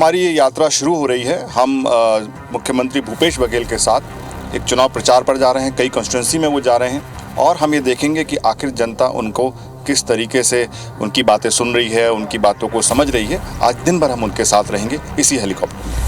हमारी ये यात्रा शुरू हो रही है। हम मुख्यमंत्री भूपेश बघेल के साथ एक चुनाव प्रचार पर जा रहे हैं। कई कॉन्स्टिट्यूंसी में वो जा रहे हैं और हम ये देखेंगे कि आखिर जनता उनको किस तरीके से उनकी बातें सुन रही है, उनकी बातों को समझ रही है। आज दिन भर हम उनके साथ रहेंगे इसी हेलीकॉप्टर में।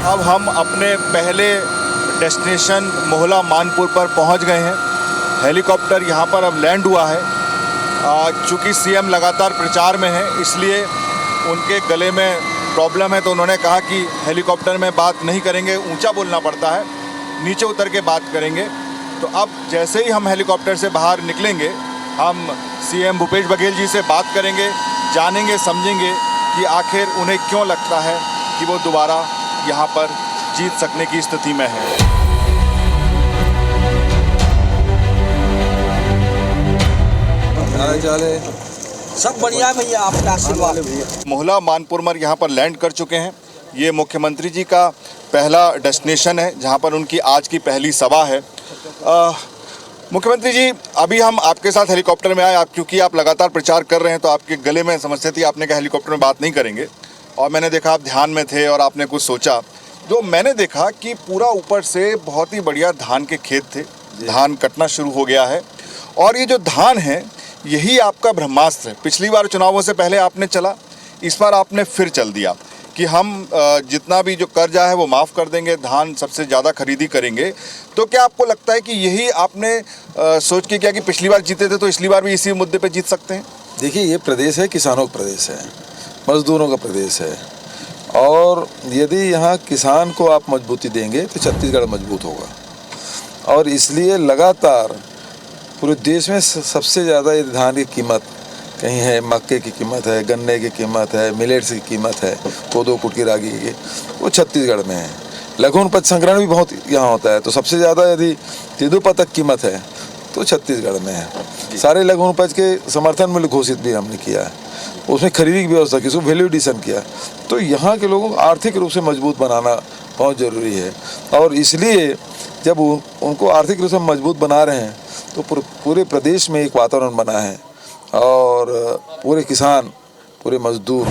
अब हम अपने पहले डेस्टिनेशन मोहला मानपुर पर पहुंच गए हैं। हेलीकॉप्टर यहां पर अब लैंड हुआ है। चूँकि सीएम लगातार प्रचार में है इसलिए उनके गले में प्रॉब्लम है, तो उन्होंने कहा कि हेलीकॉप्टर में बात नहीं करेंगे, ऊंचा बोलना पड़ता है, नीचे उतर के बात करेंगे। तो अब जैसे ही हम हेलीकॉप्टर से बाहर निकलेंगे हम सीएम भूपेश बघेल जी से बात करेंगे, जानेंगे, समझेंगे कि आखिर उन्हें क्यों लगता है कि वो दोबारा यहाँ पर जीत सकने की स्थिति में है। सब बढ़िया भैया, आपका आशीर्वाद। मोहला मानपुर में यहाँ पर लैंड कर चुके हैं। ये मुख्यमंत्री जी का पहला डेस्टिनेशन है जहाँ पर उनकी आज की पहली सभा है। मुख्यमंत्री जी, अभी हम आपके साथ हेलीकॉप्टर में आए, क्योंकि आप लगातार प्रचार कर रहे हैं तो आपके गले में समस्या थी। आपने कहा हेलीकॉप्टर में बात नहीं करेंगे और मैंने देखा आप ध्यान में थे और आपने कुछ सोचा। जो मैंने देखा कि पूरा ऊपर से बहुत ही बढ़िया धान के खेत थे, धान कटना शुरू हो गया है और ये जो धान है यही आपका ब्रह्मास्त्र है। पिछली बार चुनावों से पहले आपने चला, इस बार आपने फिर चल दिया कि हम जितना भी जो कर्जा है वो माफ़ कर देंगे, धान सबसे ज़्यादा खरीदी करेंगे। तो क्या आपको लगता है कि यही आपने सोच के किया कि पिछली बार जीते थे तो इसली बार भी इसी मुद्दे पे जीत सकते हैं? देखिए, ये प्रदेश है, किसानों का प्रदेश है, मजदूरों का प्रदेश है और यदि यहाँ किसान को आप मजबूती देंगे तो छत्तीसगढ़ मजबूत होगा। और इसलिए लगातार पूरे देश में सबसे ज़्यादा ये धान की कीमत कहीं है, मक्के की कीमत है, गन्ने की कीमत है, मिलेट्स की कीमत है, कोदो कुटकी रागी की, वो छत्तीसगढ़ में है। लघु उपज संग्रहण भी बहुत यहाँ होता है, तो सबसे ज़्यादा यदि तेंदूपत्ता कीमत है तो छत्तीसगढ़ में है। सारे लघु उपज के समर्थन मूल्य घोषित भी हमने किया है, उसमें खरीदी की व्यवस्था की, उसको वैल्यू एडिशन किया। तो यहाँ के लोगों को आर्थिक रूप से मजबूत बनाना बहुत ज़रूरी है और इसलिए जब उनको आर्थिक रूप से मजबूत बना रहे हैं तो पूरे प्रदेश में एक वातावरण बना है और पूरे किसान, पूरे मजदूर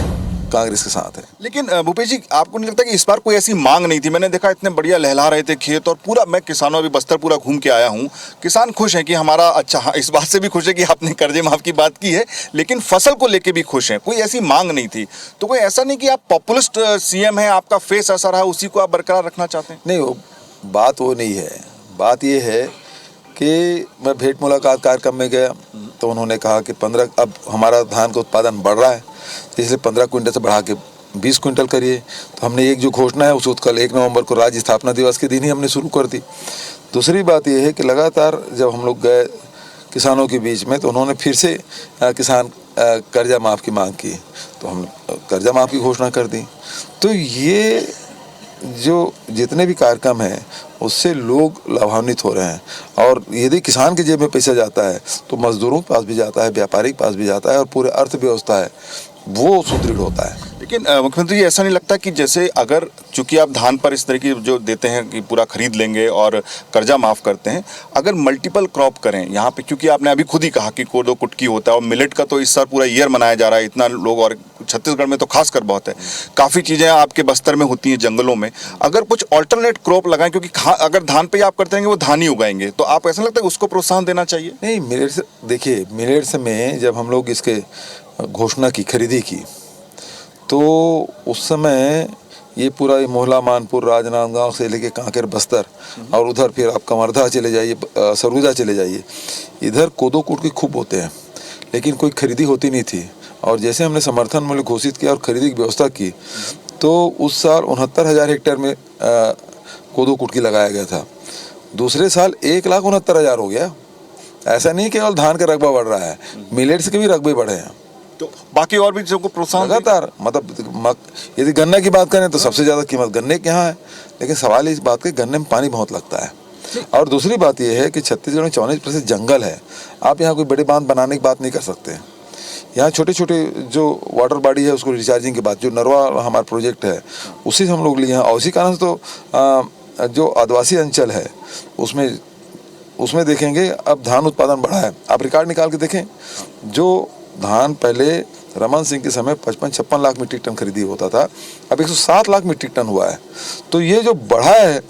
कांग्रेस के साथ है। लेकिन भूपेश जी, आपको नहीं लगता कि इस बार कोई ऐसी मांग नहीं थी? मैंने देखा इतने बढ़िया लहला रहे थे खेत और पूरा, मैं किसानों अभी बस्तर पूरा घूम के आया हूँ, किसान खुश हैं कि हमारा अच्छा, इस बात से भी खुश है कि आपने कर्जे माफ़ की बात की है, लेकिन फसल को लेके भी खुश हैं। कोई ऐसी मांग नहीं थी। तो कोई ऐसा नहीं कि आप पॉपुलिस्ट सीएम हैं, आपका फेस ऐसा रहा, उसी को आप बरकरार रखना चाहते हैं? नहीं, वो बात वो नहीं है। बात ये है कि मैं भेंट मुलाकात कार्यक्रम में गया तो उन्होंने कहा कि 15, अब हमारा धान का उत्पादन बढ़ रहा है इसलिए 15 क्विंटल से बढ़ा के 20 क्विंटल करिए। तो हमने एक जो घोषणा है उसको कल 1 नवंबर को राज्य स्थापना दिवस के दिन ही हमने शुरू कर दी। दूसरी बात यह है कि लगातार जब हम लोग गए किसानों के बीच में तो उन्होंने फिर से किसान कर्जा माफ़ की मांग की, तो हमने कर्जा माफ़ की घोषणा कर दी। तो ये जो जितने भी कार्यक्रम हैं उससे लोग लाभान्वित हो रहे हैं और यदि किसान की जेब में पैसा जाता है तो मजदूरों के पास भी जाता है, व्यापारी के पास भी जाता है और पूरे अर्थव्यवस्था है वो सुदृढ़ होता है। लेकिन मुख्यमंत्री जी, ऐसा नहीं लगता कि जैसे अगर चूंकि आप धान पर इस तरह की जो देते हैं कि पूरा खरीद लेंगे और कर्जा माफ़ करते हैं, अगर मल्टीपल क्रॉप करें यहाँ पे, क्योंकि आपने अभी खुद ही कहा कि कोदो कुटकी होता है और मिलेट का तो इस साल पूरा ईयर मनाया जा रहा है, इतना लोग, और छत्तीसगढ़ में तो खासकर बहुत है, काफ़ी चीज़ें आपके बस्तर में होती हैं जंगलों में, अगर कुछ ऑल्टरनेट क्रॉप लगाएं, क्योंकि अगर धान पे आप करते हैं वो धान ही उगाएंगे, तो आप ऐसा लगता है उसको प्रोत्साहन देना चाहिए? नहीं, मिलेट्स, देखिए मिलेट्स में जब हम लोग इसके घोषणा की, खरीदी की, तो उस समय ये पूरा मोहला मानपुर, राजनांदगांव से लेके कांकेर, बस्तर और उधर फिर आप कवर्धा चले जाइए, सरगुजा चले जाइए, इधर कोदो कुटकी खूब होते हैं लेकिन कोई खरीदी होती नहीं थी। और जैसे हमने समर्थन मूल्य घोषित किया और खरीदी की व्यवस्था की तो उस साल 69,000 हेक्टेयर में कोदो कुटकी लगाया गया था। दूसरे साल 1,69,000 हो गया। ऐसा नहीं केवल धान का रकबा बढ़ रहा है, मिलेट्स के भी रकबे बढ़े हैं। तो बाकी और भी चीज़ों को प्रोत्साहन दें। लगातार मतलब यदि गन्ना की बात करें तो सबसे ज़्यादा कीमत गन्ने के यहाँ है, लेकिन सवाल इस बात के गन्ने में पानी बहुत लगता है। और दूसरी बात यह है कि छत्तीसगढ़ में 44% जंगल है। आप यहाँ कोई बड़े बांध बनाने की बात नहीं कर सकते। यहाँ छोटे छोटे जो वाटर बॉडी है उसको रिचार्जिंग के बाद, जो नरवा हमारा प्रोजेक्ट है उसी से हम लोग लिए हैं। और उसी कारण से तो जो आदिवासी अंचल है उसमें देखेंगे अब धान उत्पादन बढ़ा है। आप रिकॉर्ड निकाल के देखें, जो धान पहले रमन सिंह के समय 55-56 लाख मीट्रिक टन खरीदी होता था, अब 107 लाख मीट्रिक टन हुआ है। तो ये जो बढ़ा है,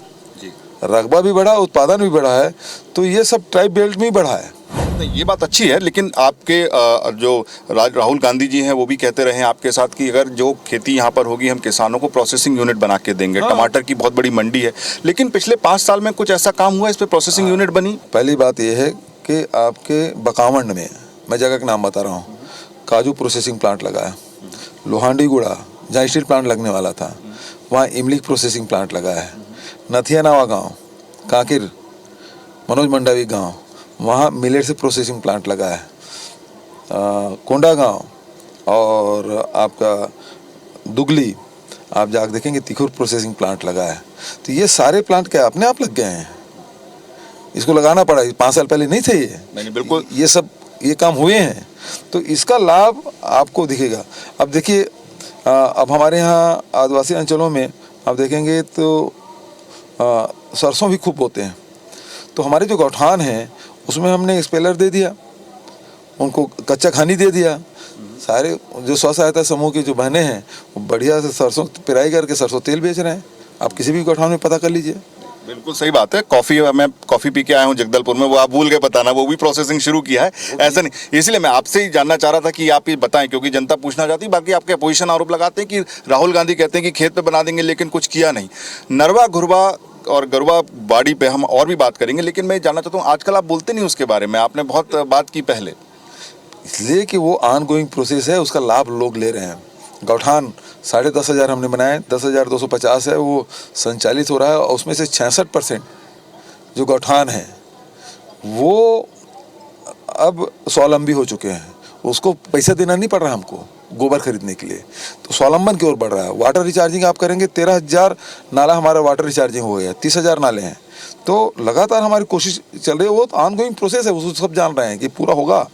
रकबा भी बढ़ा, उत्पादन भी बढ़ा है, तो ये सब ट्राइब बेल्ट में ही बढ़ा है। नहीं, ये बात अच्छी है, लेकिन आपके जो राहुल गांधी जी हैं वो भी कहते रहे हैं आपके साथ कि अगर जो खेती यहाँ पर होगी हम किसानों को प्रोसेसिंग यूनिट बना के देंगे। टमाटर की बहुत बड़ी मंडी है, लेकिन पिछले 5 साल में कुछ ऐसा काम हुआ इस पे प्रोसेसिंग यूनिट बनी? पहली बात यह है कि आपके बकावंड में, मैं जगह का नाम बता रहा हूँ, काजू प्रोसेसिंग प्लांट लगा है। लोहांडीगुड़ा जहाँ स्टील प्लांट लगने वाला था वहाँ इमली प्रोसेसिंग प्लांट लगा है। नथिया नावा गाँव, कांकिर, मनोज मंडावी गाँव, वहाँ मिलेट से प्रोसेसिंग प्लांट लगा है। कोंडा गांव और आपका दुगली आप जाकर देखेंगे तिखुर प्रोसेसिंग प्लांट लगा है। तो ये सारे प्लांट क्या अपने आप लग गए हैं? इसको लगाना पड़ा, 5 साल पहले नहीं थे ये। नहीं, बिल्कुल ये काम हुए हैं, तो इसका लाभ आपको दिखेगा। अब देखिए, अब हमारे यहाँ आदिवासी अंचलों में आप देखेंगे तो सरसों भी खूब बोते हैं। तो हमारे जो गौठान हैं उसमें हमने एक्सपेलर दे दिया, उनको कच्चा खानी दे दिया। सारे जो स्व सहायता समूह की जो बहनें हैं वो बढ़िया से सरसों पेराई करके सरसों तेल बेच रहे हैं। आप किसी भी गौठान में पता कर लीजिए। बिल्कुल सही बात है। मैं कॉफ़ी पी के आया हूँ जगदलपुर में, वो आप भूल गए बताना, वो भी प्रोसेसिंग शुरू किया है। ऐसा नहीं, इसलिए मैं आपसे ही जानना चाह रहा था कि आप ये बताएं, क्योंकि जनता पूछना चाहती है। बाकी आपके अपोजिशन आरोप लगाते हैं कि राहुल गांधी कहते हैं कि खेत पे बना देंगे, लेकिन कुछ किया नहीं। नरवा, घुरवा और गरुआ बाड़ी पे हम और भी बात करेंगे, लेकिन मैं जानना चाहता हूँ आजकल आप बोलते नहीं उसके बारे में, आपने बहुत बात की पहले। इसलिए कि वो ऑन गोइंग प्रोसेस है, उसका लाभ लोग ले रहे हैं। गौठान 10,500 हमने बनाए, 10,250 है वो संचालित हो रहा है। और उसमें से 66% जो गौठान हैं वो अब स्वावलंबी हो चुके हैं। उसको पैसा देना नहीं पड़ रहा हमको गोबर खरीदने के लिए, तो स्वावलंबन की ओर बढ़ रहा है। वाटर रिचार्जिंग आप करेंगे, 13,000 नाला हमारा वाटर रिचार्जिंग हो गया, 30,000 नाले हैं। तो लगातार हमारी कोशिश चल रही है, वो ऑन गोइंग प्रोसेस है, वो सब जान रहे हैं कि पूरा होगा।